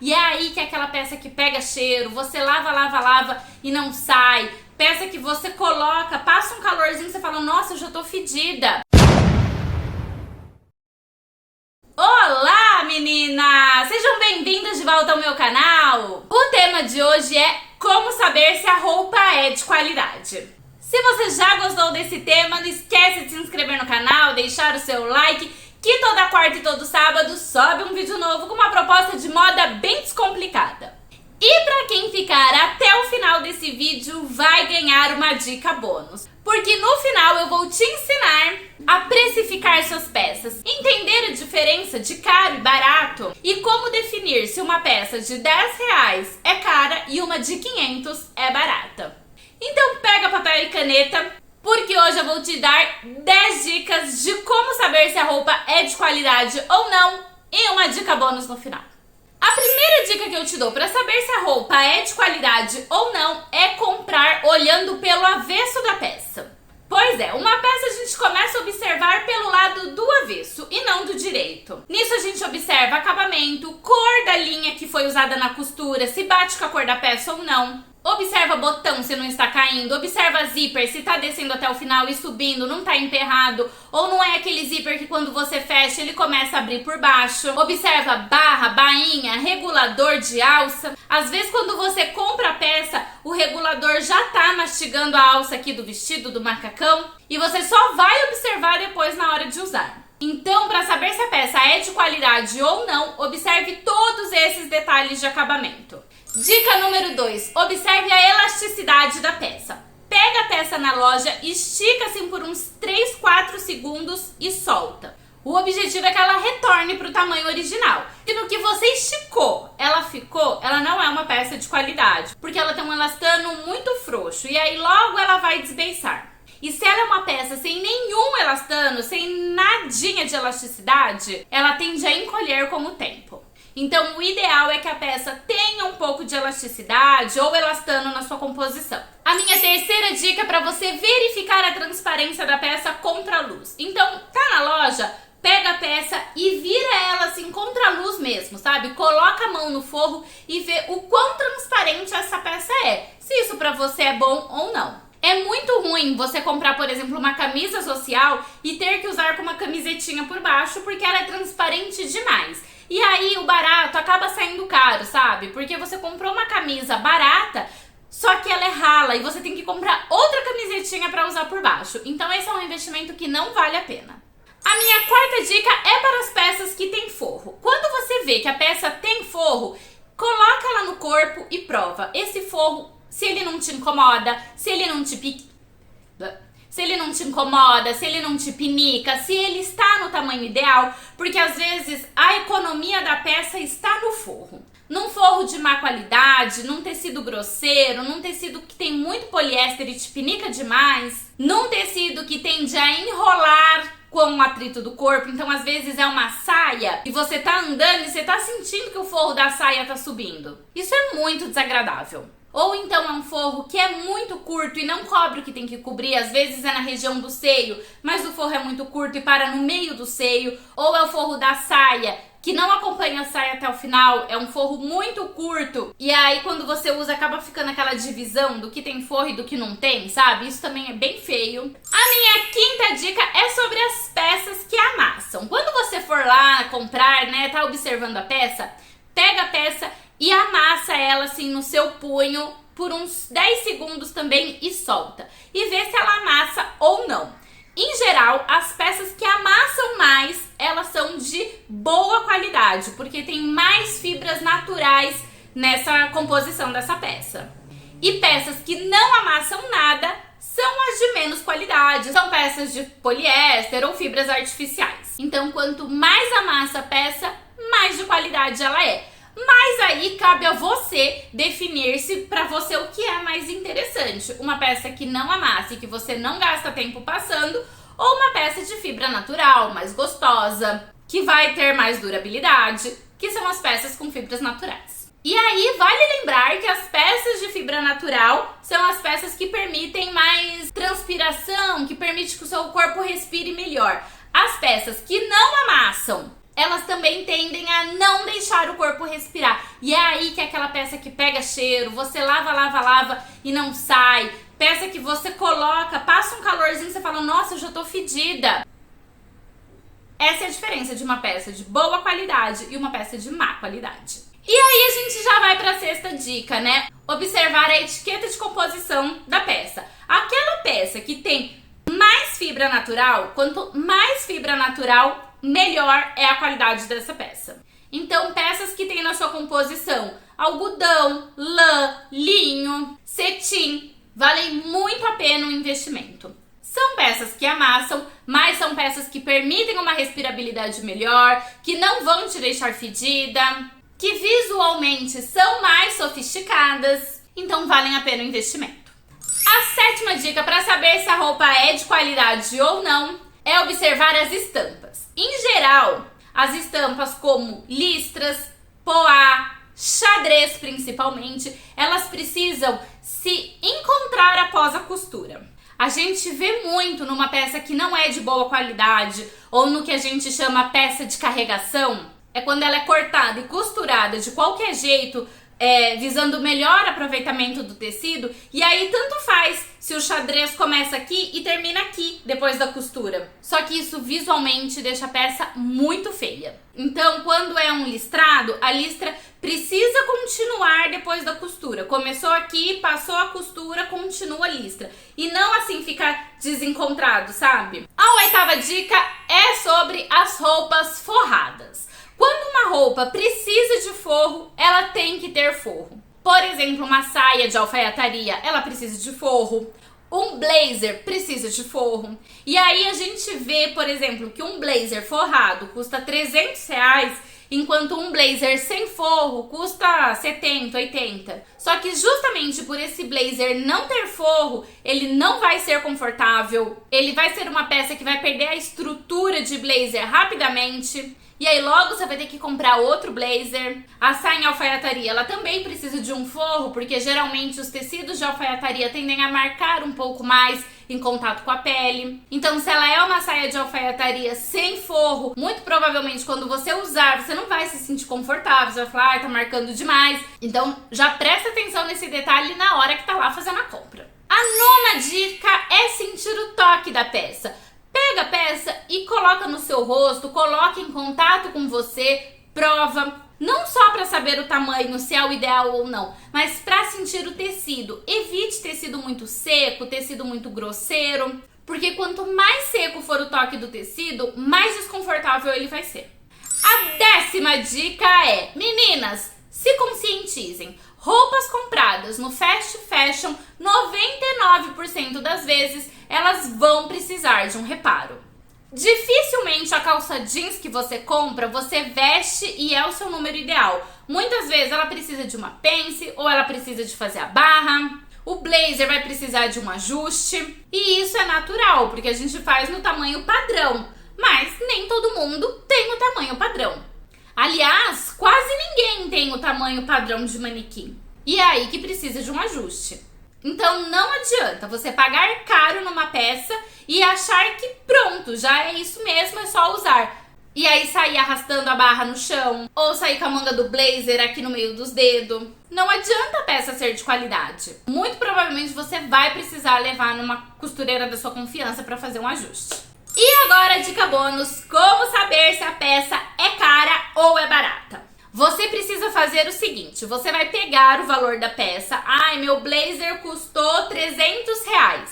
E é aí que é aquela peça que pega cheiro, você lava, lava, lava e não sai. Peça que você coloca, passa um calorzinho e você fala, nossa, eu já tô fedida. Olá, meninas! Sejam bem-vindas de volta ao meu canal. O tema de hoje é como saber se a roupa é de qualidade. Se você já gostou desse tema, não esquece de se inscrever no canal, deixar o seu like, que toda quarta e todo sábado sobe um vídeo novo com uma proposta de moda bem descomplicada. E pra quem ficar até o final desse vídeo vai ganhar uma dica bônus, porque no final eu vou te ensinar a precificar suas peças, entender a diferença de caro e barato e como definir se uma peça de R$10 é cara e uma de 500 é barata. Então pega papel e caneta, porque hoje eu vou te dar 10 dicas de como saber se a roupa é de qualidade ou não e uma dica bônus no final. A primeira dica que eu te dou para saber se a roupa é de qualidade ou não é comprar olhando pelo avesso da peça. Pois é, uma peça a gente começa a observar pelo lado do avesso e não do direito. Nisso a gente observa acabamento, cor da linha que foi usada na costura, se bate com a cor da peça ou não. Observa botão se não está caindo, observa zíper se está descendo até o final e subindo, não está emperrado, ou não é aquele zíper que quando você fecha ele começa a abrir por baixo. Observa barra, bainha, regulador de alça. Às vezes quando você compra a peça, o regulador já está mastigando a alça aqui do vestido, do macacão, e você só vai observar depois na hora de usar. Então, para saber se a peça é de qualidade ou não, observe todos esses detalhes de acabamento. Dica número 2, observe a elasticidade da peça. Pega a peça na loja, estica assim por uns 3-4 segundos e solta. O objetivo é que ela retorne para o tamanho original. Se no que você esticou, ela ficou, ela não é uma peça de qualidade, porque ela tem um elastano muito frouxo e aí logo ela vai desbeiçar. E se ela é uma peça sem nenhum elastano, sem nadinha de elasticidade, ela tende a encolher com o tempo. Então o ideal é que a peça tenha um pouco de elasticidade ou elastano na sua composição. A minha terceira dica é para você verificar a transparência da peça contra a luz. Então tá na loja, pega a peça e vira ela assim contra a luz mesmo, sabe? Coloca a mão no forro e vê o quão transparente essa peça é, se isso para você é bom ou não. É muito ruim você comprar, por exemplo, uma camisa social e ter que usar com uma camisetinha por baixo porque ela é transparente demais. E aí o barato acaba saindo caro, sabe? Porque você comprou uma camisa barata, só que ela é rala e você tem que comprar outra camisetinha para usar por baixo. Então esse é um investimento que não vale a pena. A minha quarta dica é para as peças que tem forro. Quando você vê que a peça tem forro, coloca ela no corpo e prova. Esse forro, se ele não te incomoda, se ele não te pinica, se ele está no tamanho ideal, porque às vezes a economia da peça está no forro. Num forro de má qualidade, num tecido grosseiro, num tecido que tem muito poliéster e te pinica demais, num tecido que tende a enrolar com o atrito do corpo, então às vezes é uma saia e você tá andando e você tá sentindo que o forro da saia tá subindo. Isso é muito desagradável. Ou então é um forro que é muito curto e não cobre o que tem que cobrir, às vezes é na região do seio, mas o forro é muito curto e para no meio do seio. Ou é o forro da saia, que não acompanha a saia até o final, é um forro muito curto. E aí quando você usa acaba ficando aquela divisão do que tem forro e do que não tem, sabe? Isso também é bem feio. A minha quinta dica é sobre as peças que amassam. Quando você for lá comprar, né, tá observando a peça, pega a peça e amassa ela assim no seu punho por uns 10 segundos também e solta. E vê se ela amassa ou não. Em geral, as peças que amassam mais, elas são de boa qualidade, porque tem mais fibras naturais nessa composição dessa peça. E peças que não amassam nada são as de menos qualidade, são peças de poliéster ou fibras artificiais. Então, quanto mais amassa a peça, mais de qualidade ela é. Mas aí cabe a você definir se para você o que é mais interessante. Uma peça que não amassa e que você não gasta tempo passando, ou uma peça de fibra natural, mais gostosa, que vai ter mais durabilidade, que são as peças com fibras naturais. E aí vale lembrar que as peças de fibra natural são as peças que permitem mais transpiração, que permite que o seu corpo respire melhor. As peças que não amassam, elas também tendem a não deixar o corpo respirar. E é aí que é aquela peça que pega cheiro, você lava, lava, lava e não sai. Peça que você coloca, passa um calorzinho e você fala, nossa, eu já tô fedida. Essa é a diferença de uma peça de boa qualidade e uma peça de má qualidade. E aí a gente já vai para a sexta dica, né? Observar a etiqueta de composição da peça. Aquela peça que tem mais fibra natural, quanto mais fibra natural, melhor é a qualidade dessa peça. Então, peças que tem na sua composição algodão, lã, linho, cetim, valem muito a pena o investimento. São peças que amassam, mas são peças que permitem uma respirabilidade melhor, que não vão te deixar fedida, que visualmente são mais sofisticadas, então valem a pena o investimento. A sétima dica para saber se a roupa é de qualidade ou não é observar as estampas. Em geral, as estampas como listras, poá, xadrez principalmente, elas precisam se encontrar após a costura. A gente vê muito numa peça que não é de boa qualidade ou no que a gente chama peça de carregação, é quando ela é cortada e costurada de qualquer jeito, visando o melhor aproveitamento do tecido, e aí tanto faz se o xadrez começa aqui e termina aqui depois da costura. Só que isso visualmente deixa a peça muito feia. Então, quando é um listrado, a listra precisa continuar depois da costura. Começou aqui, passou a costura, continua a listra. E não assim ficar desencontrado, sabe? A oitava dica é sobre as roupas forradas. Quando uma roupa precisa de forro, ela tem que ter forro. Por exemplo, uma saia de alfaiataria, ela precisa de forro. Um blazer precisa de forro. E aí a gente vê, por exemplo, que um blazer forrado custa R$300, enquanto um blazer sem forro custa 70, 80. Só que justamente por esse blazer não ter forro, ele não vai ser confortável, ele vai ser uma peça que vai perder a estrutura de blazer rapidamente. E aí logo você vai ter que comprar outro blazer. A saia em alfaiataria, ela também precisa de um forro, porque geralmente os tecidos de alfaiataria tendem a marcar um pouco mais em contato com a pele. Então, se ela é uma saia de alfaiataria sem forro, muito provavelmente quando você usar, você não vai se sentir confortável, você vai falar, tá marcando demais. Então, já presta atenção nesse detalhe na hora que tá lá fazendo a compra. A nona dica é sentir o toque da peça. Pega a peça e coloca no seu rosto, coloca em contato com você, prova, não só para saber o tamanho, se é o ideal ou não, mas para sentir o tecido. Evite tecido muito seco, tecido muito grosseiro, porque quanto mais seco for o toque do tecido, mais desconfortável ele vai ser. A 10ª dica é, meninas, se conscientizem. Roupas compradas no fast fashion, 99% das vezes, elas vão precisar de um reparo. Dificilmente a calça jeans que você compra, você veste e é o seu número ideal. Muitas vezes ela precisa de uma pence ou ela precisa de fazer a barra. O blazer vai precisar de um ajuste. E isso é natural, porque a gente faz no tamanho padrão. Mas nem todo mundo tem o tamanho padrão. Aliás, quase ninguém tem o tamanho padrão de manequim. E é aí que precisa de um ajuste. Então não adianta você pagar caro numa peça e achar que pronto, já é isso mesmo, é só usar. E aí sair arrastando a barra no chão, ou sair com a manga do blazer aqui no meio dos dedos. Não adianta a peça ser de qualidade. Muito provavelmente você vai precisar levar numa costureira da sua confiança para fazer um ajuste. E agora a dica bônus, como saber se a peça é cara ou é barata? Você precisa fazer o seguinte, você vai pegar o valor da peça, meu blazer custou R$300.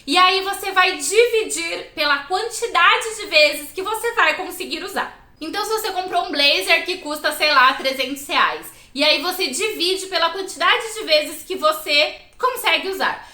E aí você vai dividir pela quantidade de vezes que você vai conseguir usar. Então se você comprou um blazer que custa, sei lá, R$300, e aí você divide pela quantidade de vezes que você consegue usar.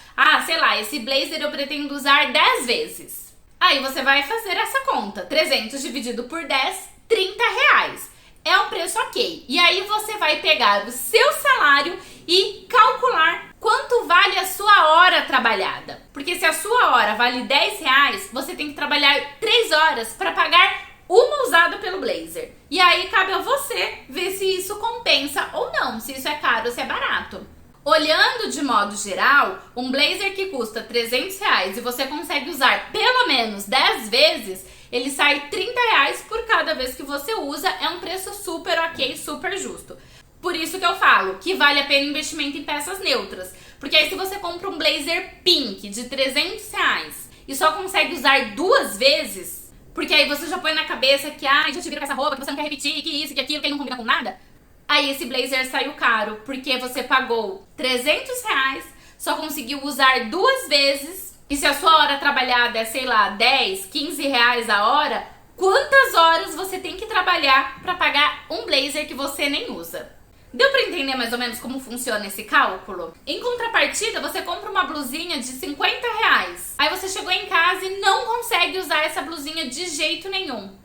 Sei lá, esse blazer eu pretendo usar 10 vezes. Aí você vai fazer essa conta, 300 dividido por 10, R$30. É um preço ok. E aí você vai pegar o seu salário e calcular quanto vale a sua hora trabalhada. Porque se a sua hora vale R$10, você tem que trabalhar 3 horas para pagar uma usada pelo blazer. E aí cabe a você ver se isso compensa ou não, se isso é caro ou se é barato. Olhando de modo geral, um blazer que custa R$300 e você consegue usar pelo menos 10 vezes, ele sai R$30 por cada vez que você usa. É um preço super ok, super justo. Por isso que eu falo que vale a pena investimento em peças neutras. Porque aí se você compra um blazer pink de R$300 e só consegue usar 2 vezes, porque aí você já põe na cabeça que, já te vira com essa roupa, que você não quer repetir, que isso, que aquilo, que aí não combina com nada. Aí esse blazer saiu caro, porque você pagou R$300, só conseguiu usar 2 vezes, e se a sua hora trabalhada é, sei lá, 10, 15 reais a hora, quantas horas você tem que trabalhar pra pagar um blazer que você nem usa? Deu pra entender mais ou menos como funciona esse cálculo? Em contrapartida, você compra uma blusinha de R$50. Aí você chegou em casa e não consegue usar essa blusinha de jeito nenhum.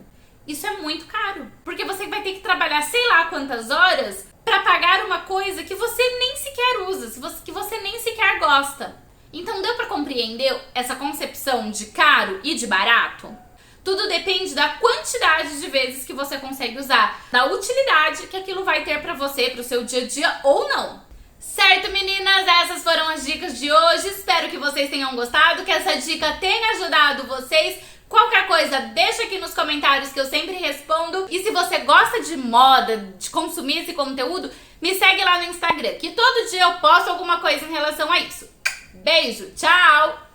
Isso é muito caro, porque você vai ter que trabalhar sei lá quantas horas pra pagar uma coisa que você nem sequer usa, que você nem sequer gosta. Então deu pra compreender essa concepção de caro e de barato? Tudo depende da quantidade de vezes que você consegue usar, da utilidade que aquilo vai ter pra você, pro seu dia a dia ou não. Certo, meninas? Essas foram as dicas de hoje. Espero que vocês tenham gostado, que essa dica tenha ajudado vocês. Qualquer coisa, deixa aqui nos comentários que eu sempre respondo. E se você gosta de moda, de consumir esse conteúdo, me segue lá no Instagram, que todo dia eu posto alguma coisa em relação a isso. Beijo, tchau!